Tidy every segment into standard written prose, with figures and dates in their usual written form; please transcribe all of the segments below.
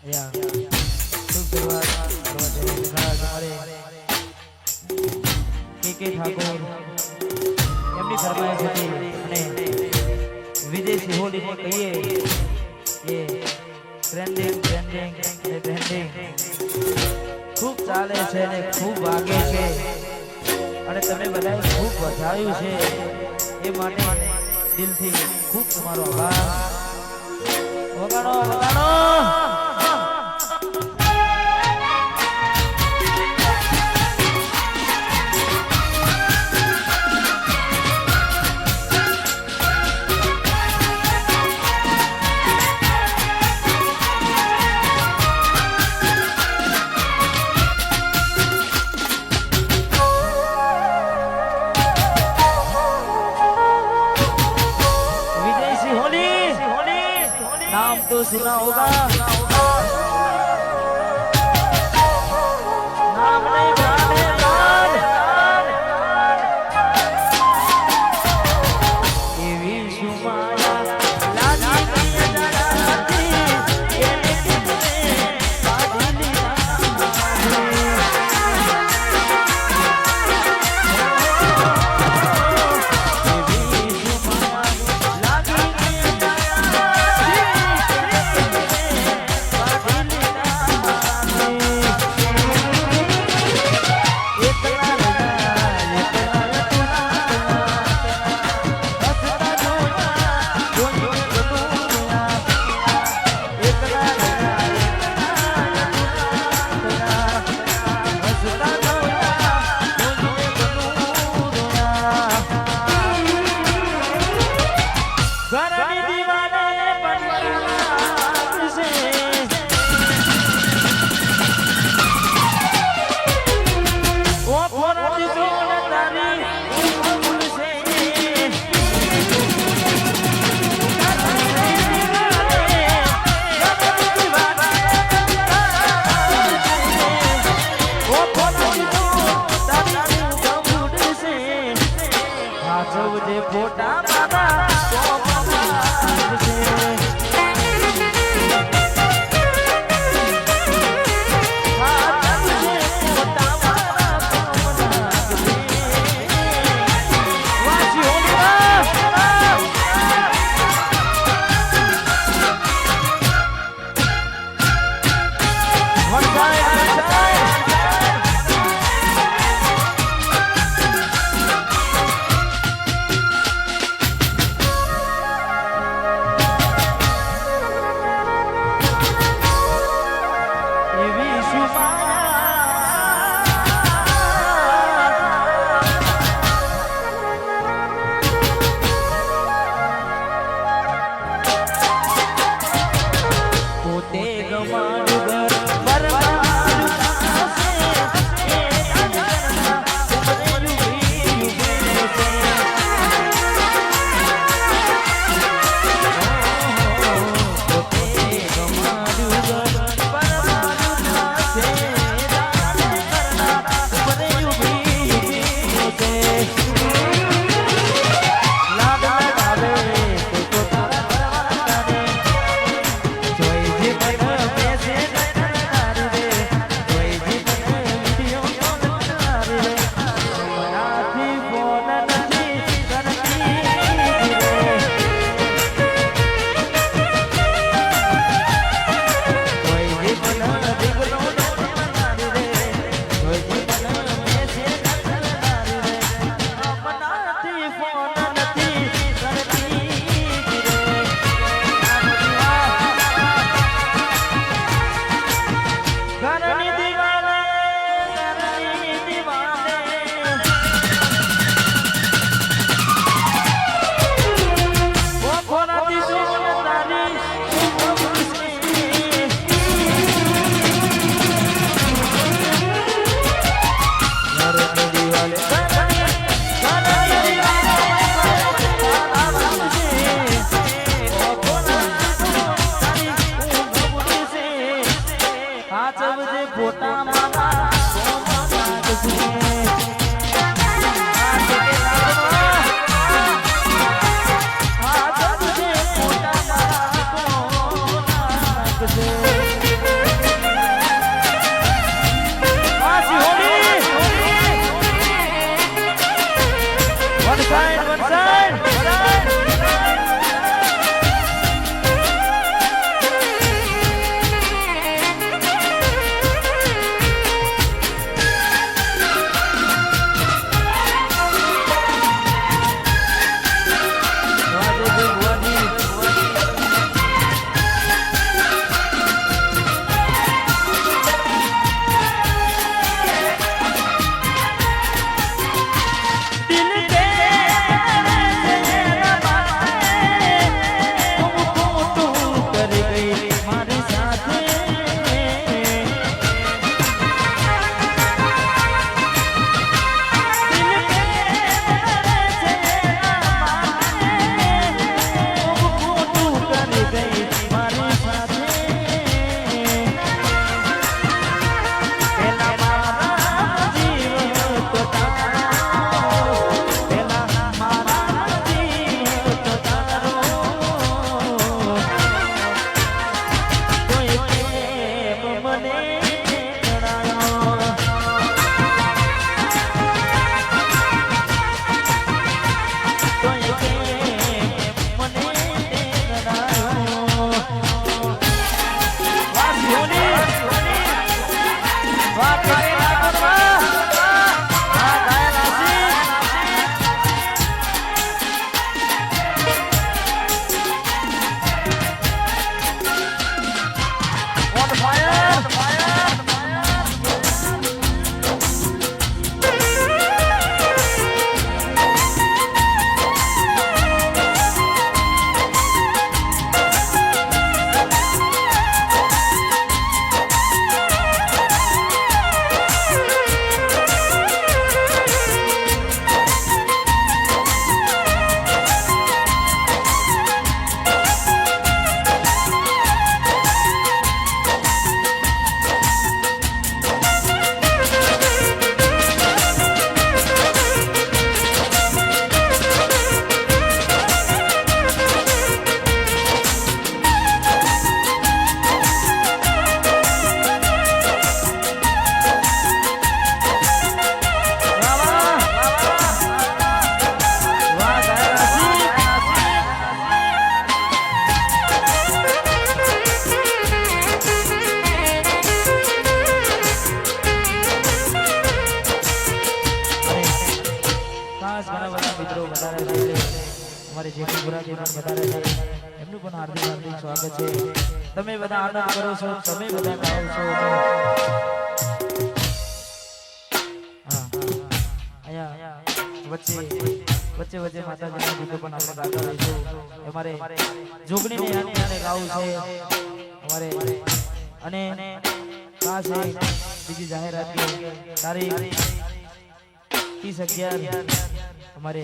या शुभ शुरुआत करवा दे हमारे के ठाकुर એમની ફરમાઈશ હતી અને વિદેશી હોલીને કહીએ કે ટ્રેન્ડિંગ ખૂબ ચાલે છે અને ખૂબ વાગે છે અને તમે બધાએ ખૂબ વધાવ્યું છે એ માટે દિલથી ખૂબ તમારો આભાર. વગાડો વગાડો नाम तो सुना होगा, नाम नहीं जाने एवी सुमाया लागी फोटा Thank you. પણ વધારે છે એમનું પણ હાર્દિક હાર્દિક સ્વાગત છે તમે બધા આનંદ કરો છો તમે બધા ગાઓ છો અહીંયા વચ્ચે વચ્ચે માતાજીના ગીતો પણ આપણે ગાતા રહીશું અમારે જોગણીને આને ગાવું છે અમારે અને ખાસ બીજી જાહેરાત તારીખ 30/11 અમારે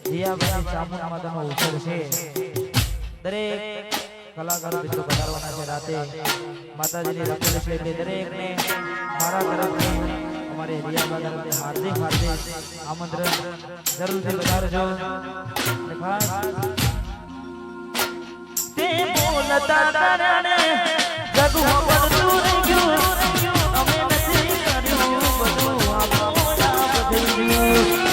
રિયાભાઈ ચામુંડા માતાનો ઉત્સવ છે દરેક કલાકારો મિત્રો પધારવાના છે રાતે માતાજીની રખેલ છે એટલે દરેકને મારા તરફથી અમારે રિયાભાઈ તરફથી હાર્દિક હાર્દિક આમંત્રણ જરૂરથી પધારજો અને ખાસ તે બોલતા તારાને જગુ બધું રહી ગયું અમે નથી કર્યું બધું આપોયા થઈ ગયું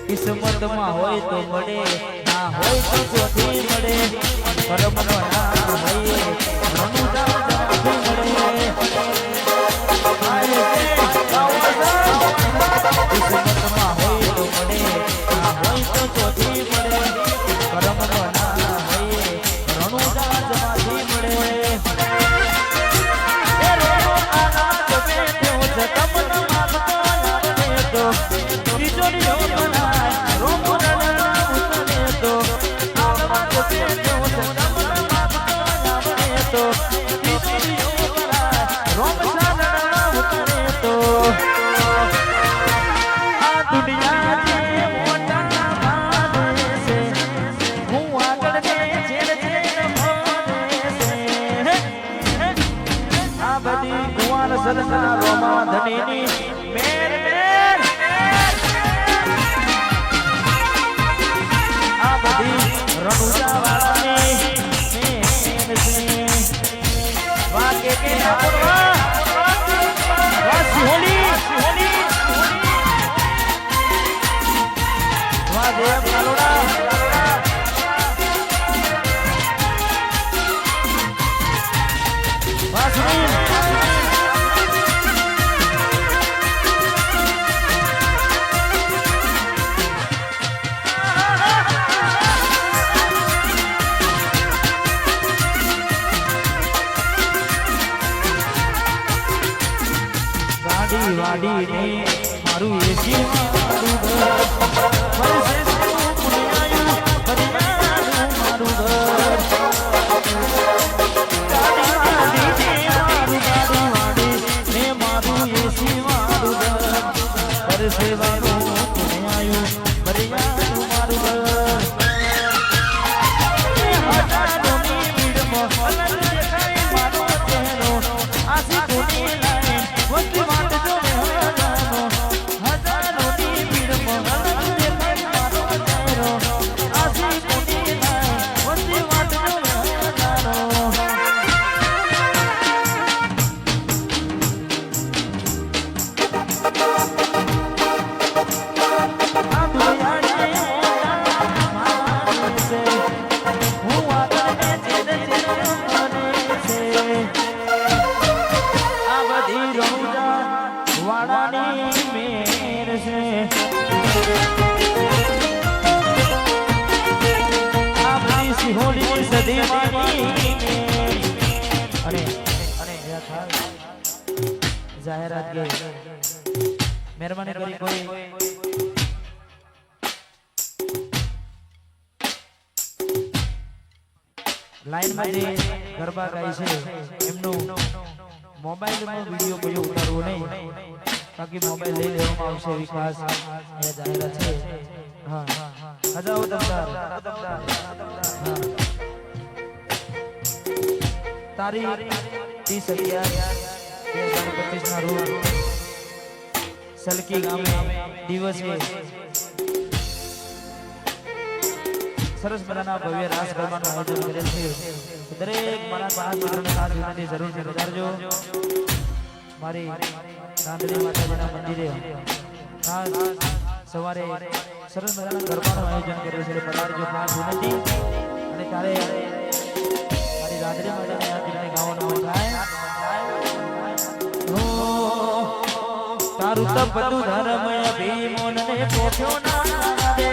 કિસ્મતમાં હોય તો મળે ના હોય તો ચોથી મળે કર્મમાં ના હોય રણુજા જવાથી મળે કિસ્મતમાં હોય તો મળે ના હોય તો ચોથી મળે કર્મમાં ના હોય રણુજા જવાથી મળે એ રોનો આના જમે તેઓ જતમન માંગતો આવે તો તિજોરીઓ સદના રોમા ધનીની મેર મેર આ બધી રણુજા વાળાની મેર છે વાગે કે આપવા વાસી હોલી વાગે કાલોડા વાસી વાડી ને મારું એસી મારું ઘર વર્ષે પુણ્યાયું પરિયાનું મારું ઘર વાડી ને મારું એસી મારું ઘર વર્ષે પુણ્યાયું પરિયાનું મારું ઘર જાહેરાત કે મહેરબાની કરી કોઈ લાઈન માં જે ગરબા ગાય છે એમનું મોબાઈલ માં વિડિયો કોઈ ઉતારવો નહીં બાકી મોબાઈલ લઈ લેવામાં આવશે વિકાસ એ જાહેરાત છે હા હજાઓ દમદાર તારીખ 30/11/2025 ના રોજ સલકી ગામે દિવસે સરસ મજાના ભવ્ય રાસ ગરબાનું આયોજન કરેલ છે દરેક મારા મિત્રોને આ વિનંતી જરૂરથી વધારજો મારી રાંદડી માતાજીના મંદિરે ખાસ સવારે સરસ મજાના ગરબાનું આયોજન કરેલ છે પધારજો ખાસ વિનંતી અને ત્યારે મારી રાંદડી માતાને આ ગીતને ગાવાનું થાય તારું તપ બધું ધર્મ અભિમોનને પોઠ્યો ના દે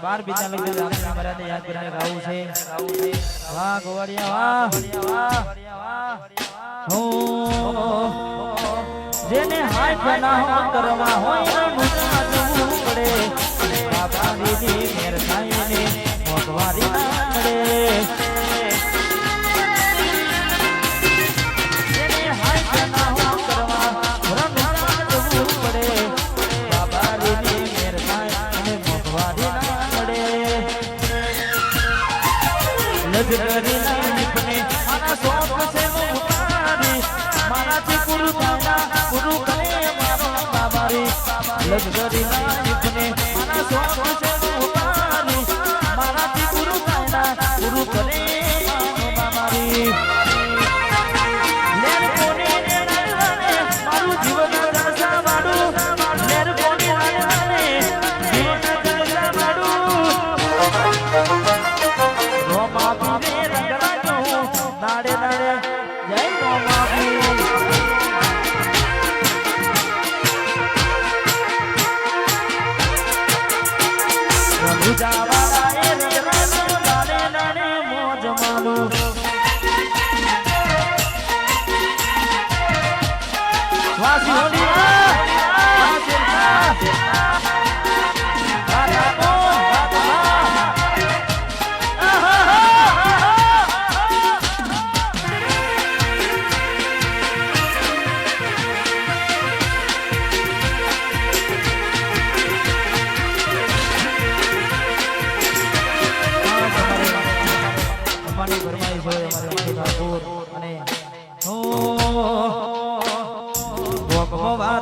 बार बीता लग हमारा ने याद करने गाऊ से वाह गोवाड़िया वाह हो जेने हाय बना हो करवा होय मुजा जू पड़े बाबा दीदी मेर साई ने मोटवारी ना पड़े जेने हाय बना हो करवा मुजा जू पड़े बाबा दीदी मेर साई ने मोटवारी ना लजकरी निपने मारा शौक से उतारी मारा ची गुरु करे मारो बाबारी लजकरी निपने मारा शौक से उतारी मारा ची गुरु करे मारो बाबारी लेर कोनी ने नाने मारू जीवन जलसा वाडू लेर कोनी नाने जीवन जलसा वाडू नाड़े नाड़े जय रोमाबी जावाला ए रंगरानो नाड़े नाड़े मौज मानो वासी होली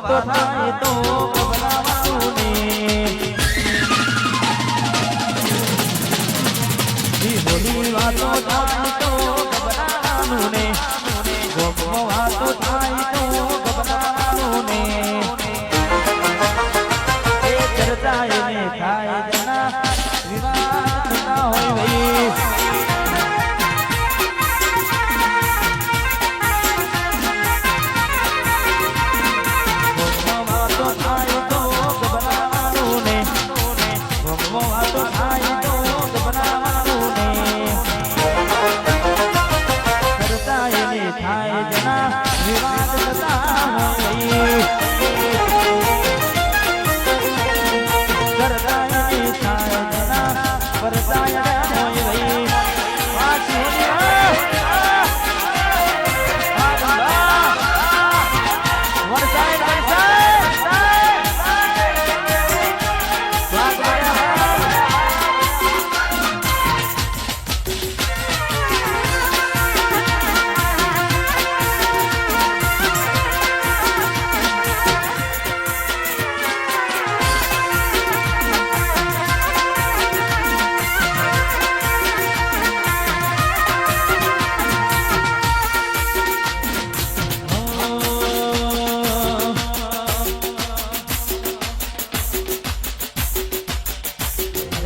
तो थाए तो घबरावाने होली वातो थाए तो घबरावाने गोपो वातो थाए तो घबरावाने ए चर्चा ने थाए जना विवाद ना हो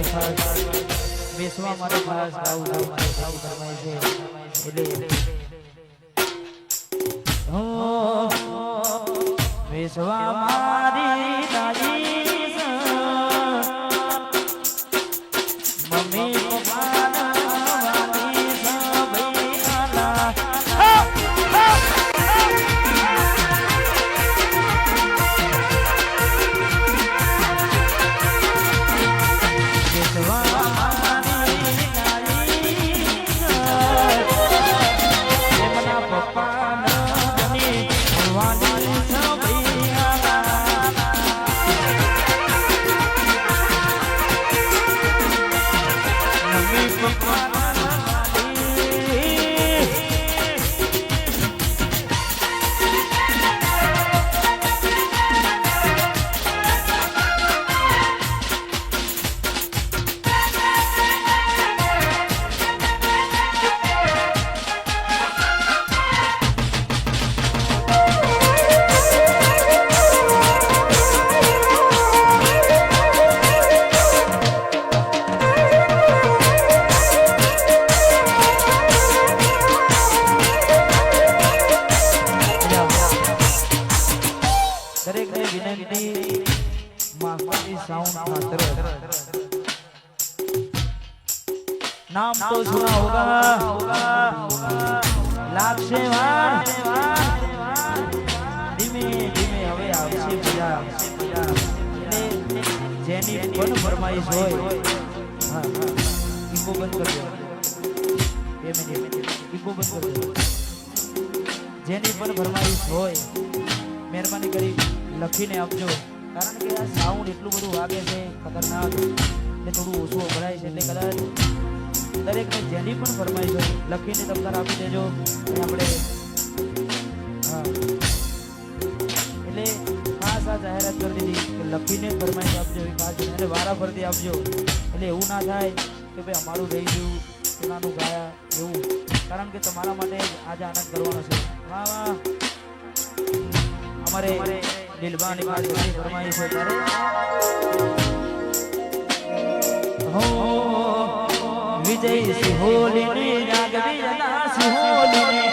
ખાસ બેસવા માટે ખાસ ગાવું મારે ગાવું ફરમાય છે એટલે બેસવા મારી દાદી મમ્મી नाम तो सुना होगा लाख से वार धीमे धीमे हवे आवશે બીજા એટલે જેની પણ ફરમાઈશ હોય હા ઈકો બંધ કરજો 2 મિનિટ ઈકો બંધ કરજો જેની પણ ફરમાઈશ હોય મહેરબાની કરી લખીને આપજો કારણ કે આ સાઉન્ડ એટલું બધું વાગે છે ખતરનાક એટલે થોડું ઓછું વપરાય છે એટલે કદાચ દરેકને જેની પણ ફરમાઈશ હોય લખીને તમતાર આપી દેજો અને આપણે હા એટલે ખાસ આ જાહેરાત કરી દીધી કે લખીને ફરમાઈશ આપજો એ ખાસ અને વારા ફરતી આપજો એટલે એવું ના થાય કે ભાઈ અમારું રહી ગયું પેલાનું ગાયા એવું કારણ કે તમારા માટે આજે આનંદ કરવાનો છે વાહ વાહ અમારે દિલબાની મારી ફરમાઈશ છે ત્યારે હો વિજય સિહોલીની જાગવીના સિહોલીની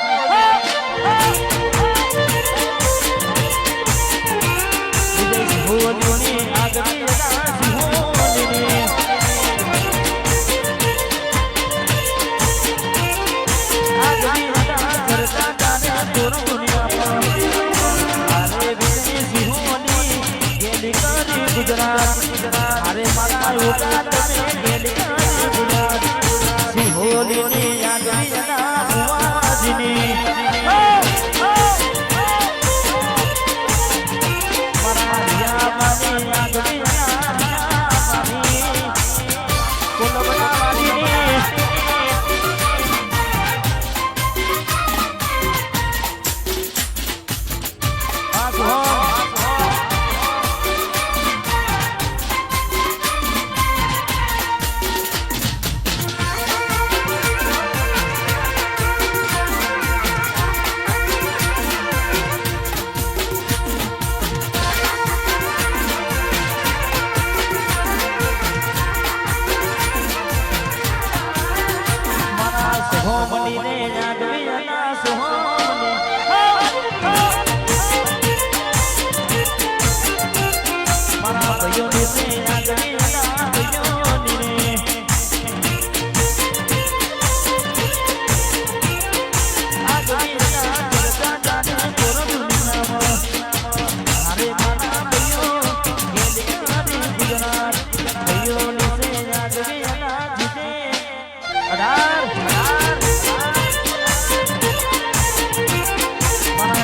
વિજય સિહોલીની જાગવીના સિહોલીની આગવીના સરતા જાને દુનિયા અરે વિજય સિહોલી ગેલી કરી ગુજરાત અરે મારા ઉડા તમે ગેલી કરી ગુજરાત સિહોલીની યાદવીના ભુવાજીની મારા રિયાબાની યાદવીના રિયાબાની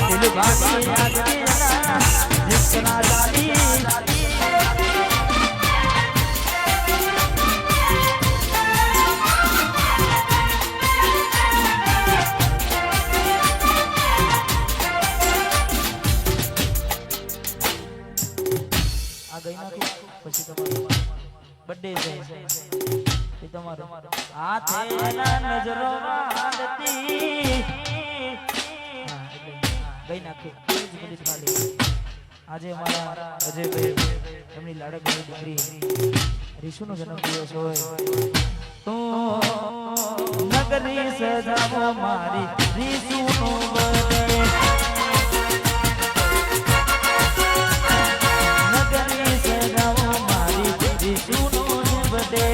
કોલબડાવાડીની બર્થડે છે એ તમારો હાથે ના નજરો વાંદતી ગઈ નાખે બધી ખાલી આજે અમારા અજયભાઈ એમની લાડકની દીકરી ऋषुનો જન્મ દિવસ હોય તો નગરી સજાવો મારી ऋषुનો બને નગરી સજાવો મારી ऋषुનો બને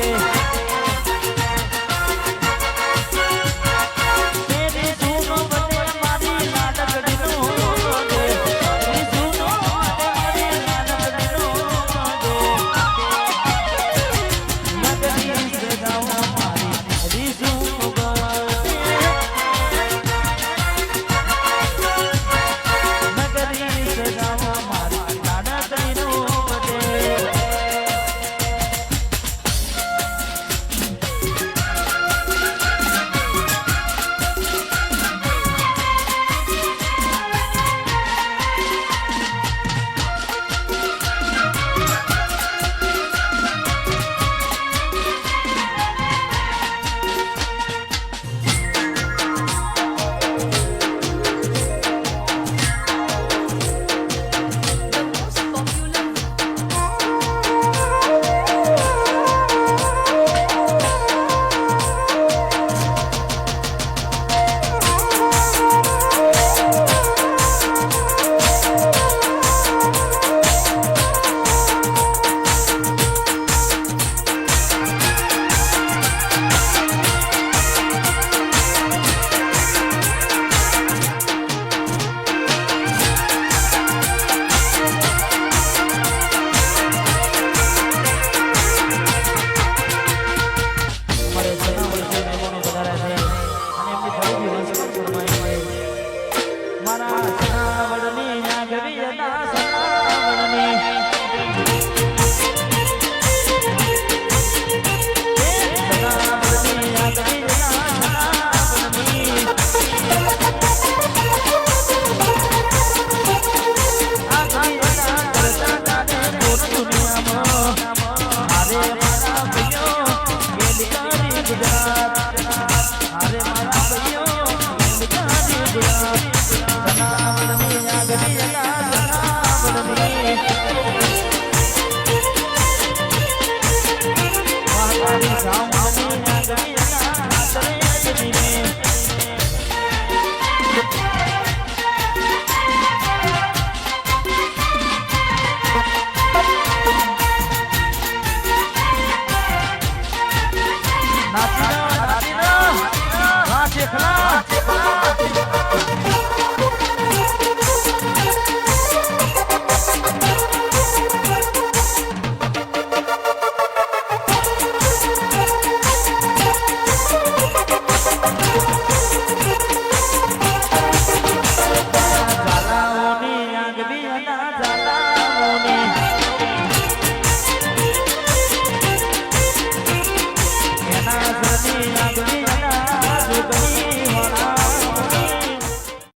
Nagari